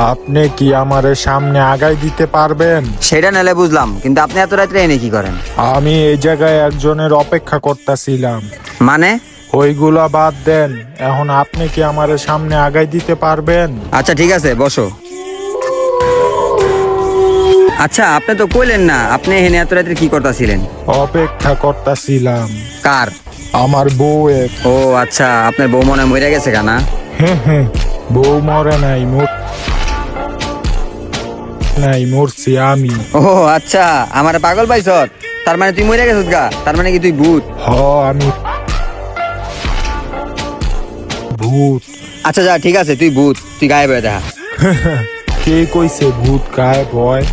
আপনি কি আমারে সামনে আগাই দিতে পারবেন? সেটা নালে বুঝলাম, কিন্তু আপনি এত রাত্রে এনে কি করেন? আমি এই জায়গায় একজনের অপেক্ষা করতেছিলাম। মানে? ওইগুলা বাদ দেন, এখন আপনি কি আমারে সামনে আগাই দিতে পারবেন? আচ্ছা ঠিক আছে, বসো। আচ্ছা, আপনি তো কইলেন না আপনি এখানে এত রাত্রে কি করতেছিলেন? অপেক্ষা করতেছিলাম কার? আমার বউয়ের। ও আচ্ছা, আপনার বউ মনে হয় মরে গেছে কানা? বউ মরে নাই, মরছি আমি। ও আচ্ছা, আমার পাগল পাইছ? তার মানে তুই মরে গেছিস গা? তার মানে কি তুই ভূত? আমি ভূত। আচ্ছা যা, ঠিক আছে, তুই ভূত, তুই গায়েব হয়ে দেখা। কে কইছে ভূত গায়েব হয়?